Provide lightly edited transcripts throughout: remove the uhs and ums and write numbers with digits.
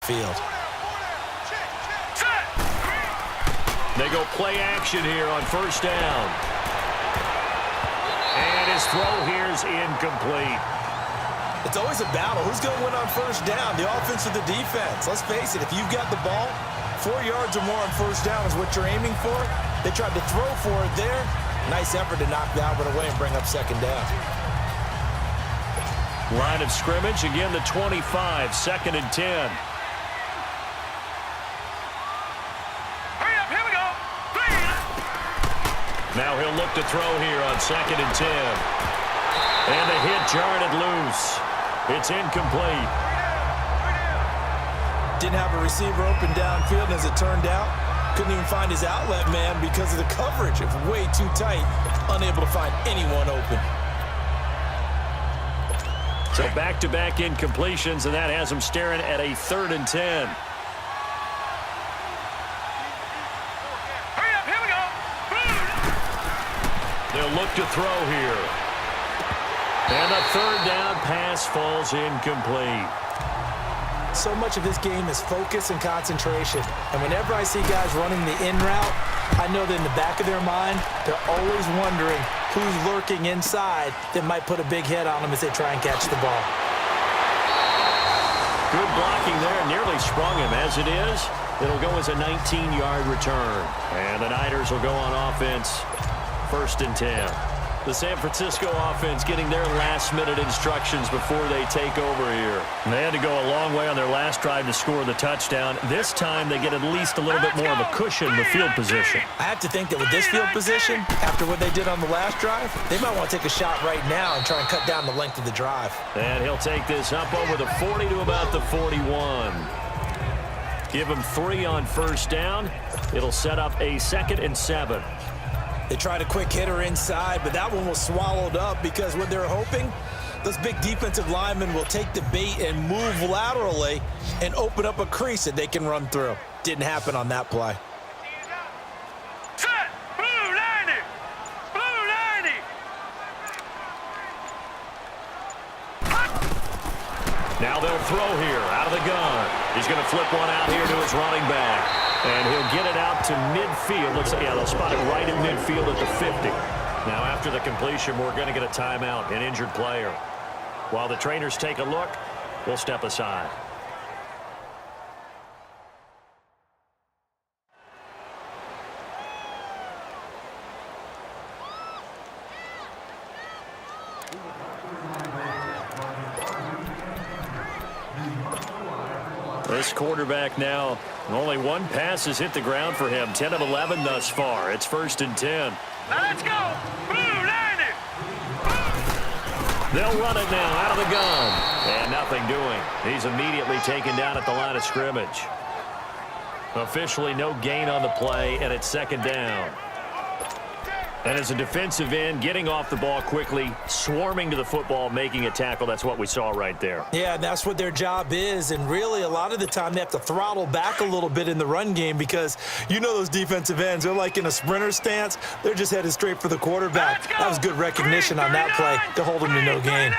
field. They go play action here on first down. And his throw here is incomplete. It's always a battle. Who's going to win on first down, the offense or the defense? Let's face it, if you've got the ball, 4 yards or more on first down is what you're aiming for. They tried to throw for it there. Nice effort to knock that one away and bring up second down. Line of scrimmage, again the 25, 2nd and 10. Now he'll look to throw here on 2nd and 10. And the hit jarred it loose. It's incomplete. Didn't have a receiver open downfield, and as it turned out, couldn't even find his outlet man because of the coverage. It was way too tight, unable to find anyone open. So back-to-back incompletions, and that has him staring at a 3rd and 10. They'll look to throw here. And the 3rd down pass falls incomplete. So much of this game is focus and concentration. And whenever I see guys running the in route, I know that in the back of their mind, they're always wondering who's lurking inside that might put a big hit on them as they try and catch the ball. Good blocking there, nearly sprung him. As it is, it'll go as a 19-yard return. And the Niners will go on offense, 1st and 10. The San Francisco offense getting their last-minute instructions before they take over here. And they had to go a long way on their last drive to score the touchdown. This time they get at least a little bit more of a cushion with field position. I have to think that with this field position, after what they did on the last drive, they might want to take a shot right now and try and cut down the length of the drive. And he'll take this up over the 40 to about the 41. Give him 3 on first down. It'll set up a 2nd and 7. They tried a quick hitter inside, but that one was swallowed up because what they're hoping, those big defensive linemen will take the bait and move laterally and open up a crease that they can run through. Didn't happen on that play. Set! Blue 90! Blue 90! Now they'll throw here out of the gun. He's going to flip one out here to his running back. And he'll get it out to midfield. Looks like, yeah, they'll spot it right in midfield at the 50. Now, after the completion, we're going to get a timeout, an injured player. While the trainers take a look, we'll step aside. This quarterback now, only one pass has hit the ground for him. 10 of 11 thus far. It's 1st and 10. Now let's go! Blue 90! They'll run it now out of the gun. And nothing doing. He's immediately taken down at the line of scrimmage. Officially no gain on the play, and it's 2nd down. And as a defensive end, getting off the ball quickly, swarming to the football, making a tackle, that's what we saw right there. Yeah, that's what their job is, and really a lot of the time they have to throttle back a little bit in the run game because you know those defensive ends, they're like in a sprinter stance. They're just headed straight for the quarterback. That was good recognition on that play to hold him to no gain.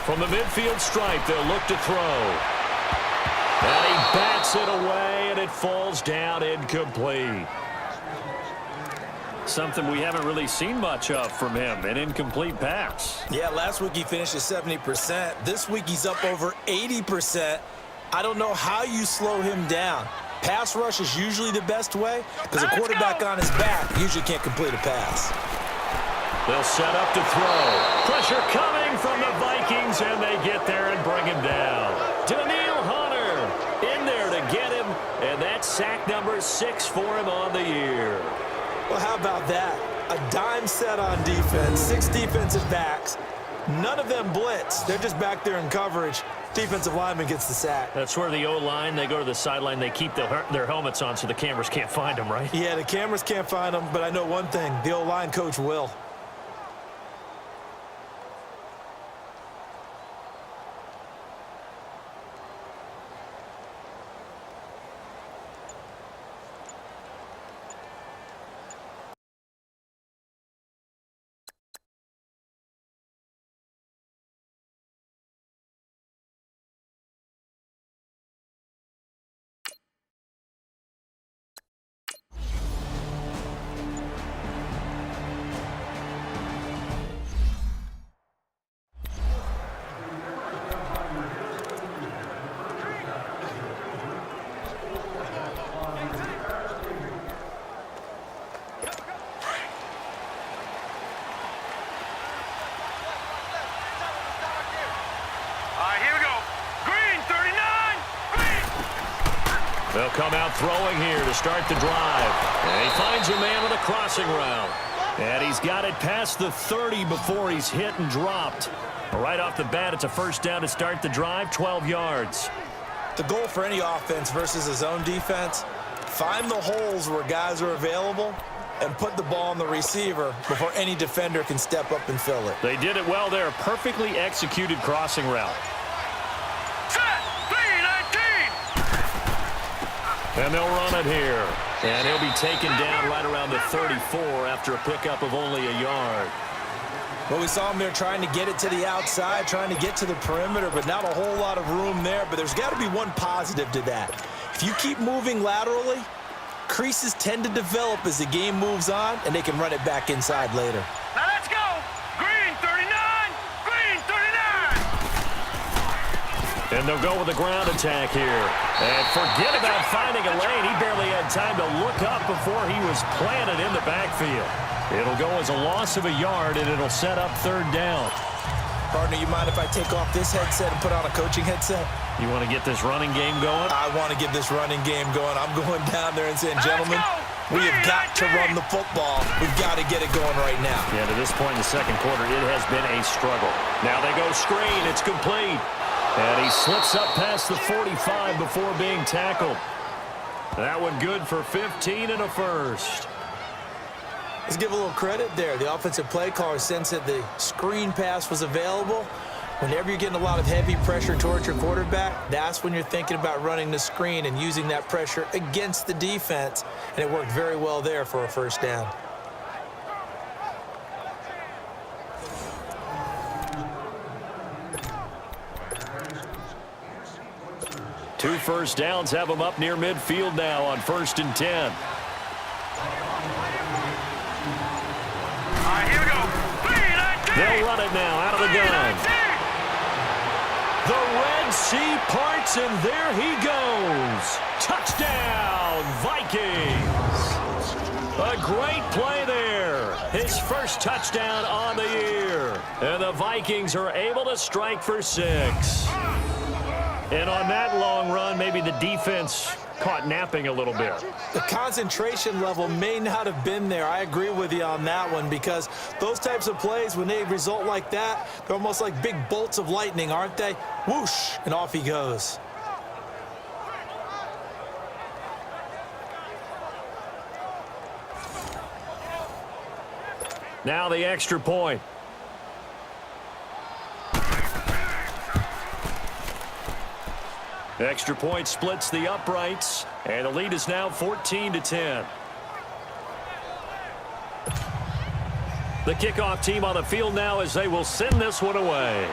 From the midfield stripe, they'll look to throw. And he bats it away, and it falls down incomplete. Something we haven't really seen much of from him, an incomplete pass. Yeah, last week he finished at 70%. This week he's up over 80%. I don't know how you slow him down. Pass rush is usually the best way because a quarterback on his back usually can't complete a pass. They'll set up to throw. Pressure coming from the Vikings, and they get there and bring him down. Daniil Hunter in there to get him, and that's sack number 6 for him on the year. Well, how about that? A dime set on defense, 6 defensive backs. None of them blitz. They're just back there in coverage. Defensive lineman gets the sack. That's where the O-line, they go to the sideline, they keep their helmets on so the cameras can't find them, right? Yeah, the cameras can't find them, but I know one thing. The O-line coach will. They'll come out throwing here to start the drive. And he finds a man on the crossing route. And he's got it past the 30 before he's hit and dropped. Right off the bat, it's a first down to start the drive, 12 yards. The goal for any offense versus a zone defense, find the holes where guys are available and put the ball on the receiver before any defender can step up and fill it. They did it well there. Perfectly executed crossing route. Set, 3-19. And they'll run it here. And he'll be taken down right around the 34 after a pickup of only a yard. Well, we saw him there trying to get it to the outside, trying to get to the perimeter, but not a whole lot of room there. But there's got to be one positive to that. If you keep moving laterally, creases tend to develop as the game moves on, and they can run it back inside later. Now let's go. Green 39. Green 39. And they'll go with a ground attack here. And forget about finding a lane. He barely had time to look up before he was planted in the backfield. It'll go as a loss of a yard, and it'll set up third down. Partner, you mind if I take off this headset and put on a coaching headset? You want to get this running game going? I want to get this running game going. I'm going down there and saying, gentlemen, we have got to run the football. We've got to get it going right now. Yeah, to this point in the second quarter, it has been a struggle. Now they go screen. It's complete. And he slips up past the 45 before being tackled. That one good for 15 and a first. Let's give a little credit there. The offensive play caller sensed that the screen pass was available. Whenever you're getting a lot of heavy pressure towards your quarterback, that's when you're thinking about running the screen and using that pressure against the defense. And it worked very well there for a first down. Two first downs have them up near midfield now on 1st and 10. All right, here we go. 3-19. They'll run it now out of the gun. 3-19. The Red Sea parts, and there he goes. Touchdown, Vikings. A great play there. His first touchdown on the year. And the Vikings are able to strike for 6. And on that long run, maybe the defense caught napping a little bit. The concentration level may not have been there. I agree with you on that one, because those types of plays, when they result like that, they're almost like big bolts of lightning, aren't they? Whoosh, and off he goes. Now the extra point. Extra point splits the uprights, and the lead is now 14-10. The kickoff team on the field now as they will send this one away.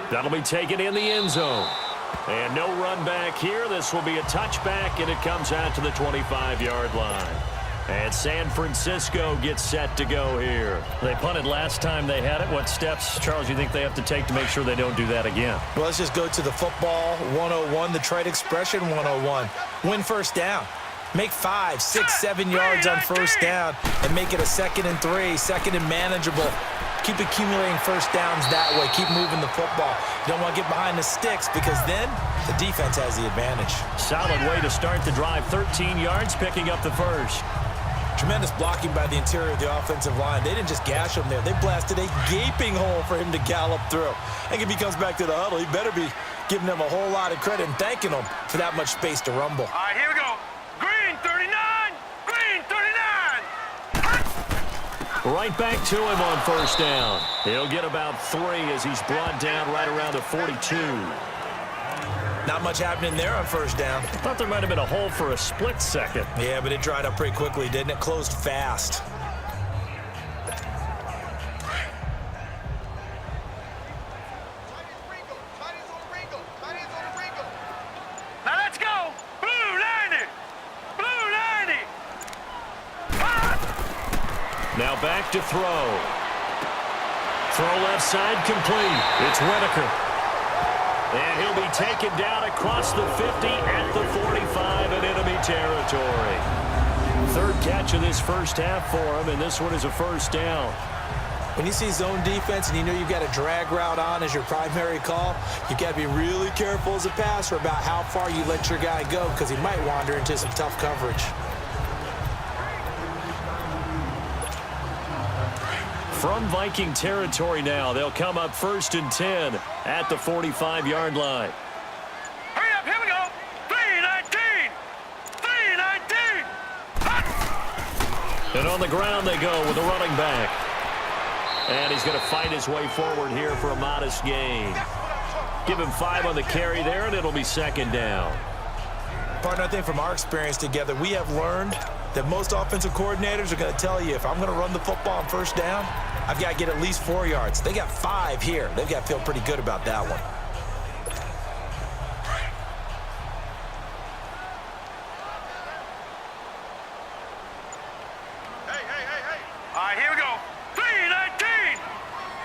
That'll be taken in the end zone. And no run back here. This will be a touchback, and it comes out to the 25-yard line. And San Francisco gets set to go here. They punted last time they had it. What steps, Charles, you think they have to take to make sure they don't do that again? Well, let's just go to the football 101, the trade expression 101. Win first down. Make 5, 6, 7 yards on first down and make it a 2nd and 3, 2nd and manageable. Keep accumulating first downs that way. Keep moving the football. You don't want to get behind the sticks, because then the defense has the advantage. Solid way to start the drive. 13 yards, picking up the first. Tremendous blocking by the interior of the offensive line. They didn't just gash him there. They blasted a gaping hole for him to gallop through. I think if he comes back to the huddle, he better be giving them a whole lot of credit and thanking them for that much space to rumble. All right, here we go. Green 39. Green 39. Right back to him on first down. He'll get about 3 as he's brought down right around the 42. Not much happening there on first down. I thought there might have been a hole for a split second. Yeah, but it dried up pretty quickly, didn't it? Closed fast. Now let's go. Blue 90. Blue 90. Now back to throw. Throw left side complete. It's Whitaker. And he'll be taken down across the 50 at the 45 in enemy territory. Third catch of this first half for him, and this one is a first down. When you see zone defense and you know you've got a drag route on as your primary call, you've got to be really careful as a passer about how far you let your guy go because he might wander into some tough coverage. From Viking territory now, they'll come up 1st and 10 at the 45-yard line. Hurry up, here we go. 3-19. 3-19. And on the ground they go with the running back. And he's going to fight his way forward here for a modest gain. Give him 5 on the carry there, and it'll be 2nd down. Partner, I think from our experience together, we have learned that most offensive coordinators are going to tell you, if I'm going to run the football on 1st down, I've got to get at least 4 yards. They got 5 here. They've got to feel pretty good about that one. Hey. All right, here we go. 3-19.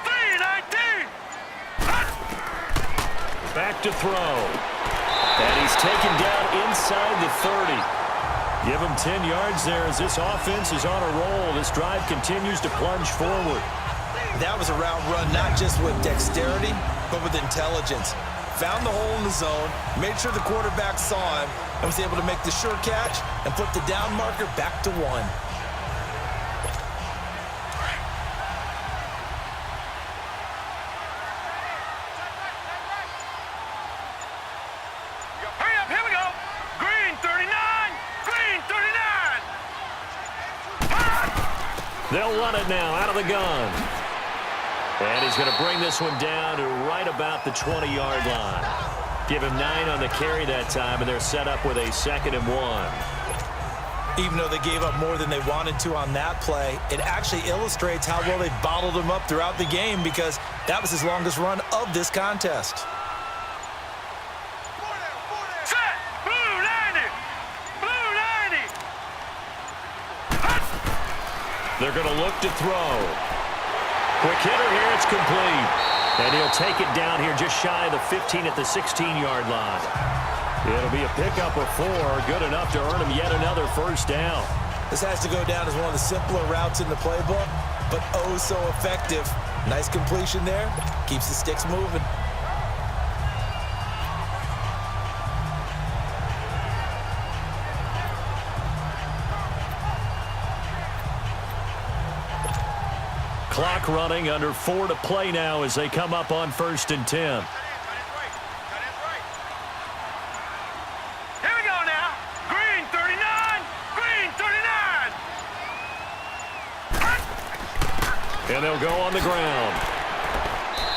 3-19. Back to throw. And he's taken down inside the 30. Give him 10 yards there as this offense is on a roll. This drive continues to plunge forward. That was a route run not just with dexterity, but with intelligence. Found the hole in the zone, made sure the quarterback saw him, and was able to make the sure catch and put the down marker back to 1. Hurry up, here we go. Green 39. Green 39. They'll run it now out of the gun. And he's going to bring this one down to right about the 20-yard line. Give him 9 on the carry that time, and they're set up with a 2nd and 1. Even though they gave up more than they wanted to on that play, it actually illustrates how well they bottled him up throughout the game because that was his longest run of this contest. Set. Blue 90. Blue 90. They're going to look to throw. Quick hitter here, it's complete. And he'll take it down here just shy of the 15 at the 16-yard line. It'll be a pickup of 4, good enough to earn him yet another 1st down. This has to go down as one of the simpler routes in the playbook, but oh so effective. Nice completion there, keeps the sticks moving. Clock running, under 4 to play now as they come up on 1st and 10. Here we go now. Green 39. Green 39. And they'll go on the ground.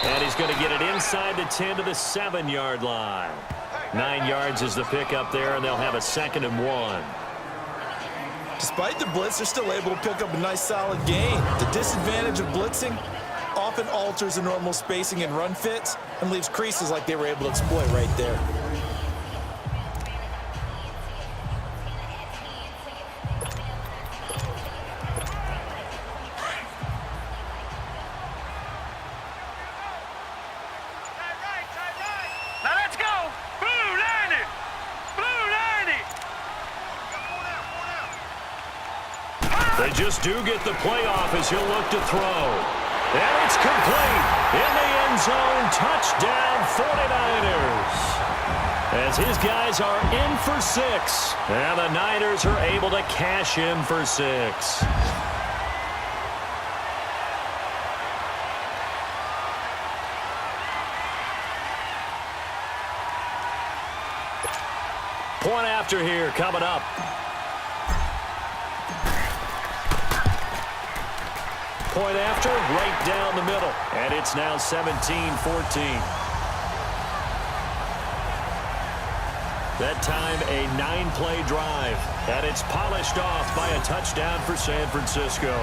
And he's going to get it inside the 10 to the 7-yard line. 9 yards is the pickup there, and they'll have a 2nd and 1. Despite the blitz, they're still able to pick up a nice solid gain. The disadvantage of blitzing often alters the normal spacing and run fits and leaves creases like they were able to exploit right there. Now let's go. Blue 90. Blue 90. They just do get the playoff as he'll look to throw. And it's complete. In the end zone, touchdown 49ers. As his guys are in for 6. And the Niners are able to cash in for 6. Point after here coming up. Point after, right down the middle. And it's now 17-14. That time, a 9-play drive. And it's polished off by a touchdown for San Francisco.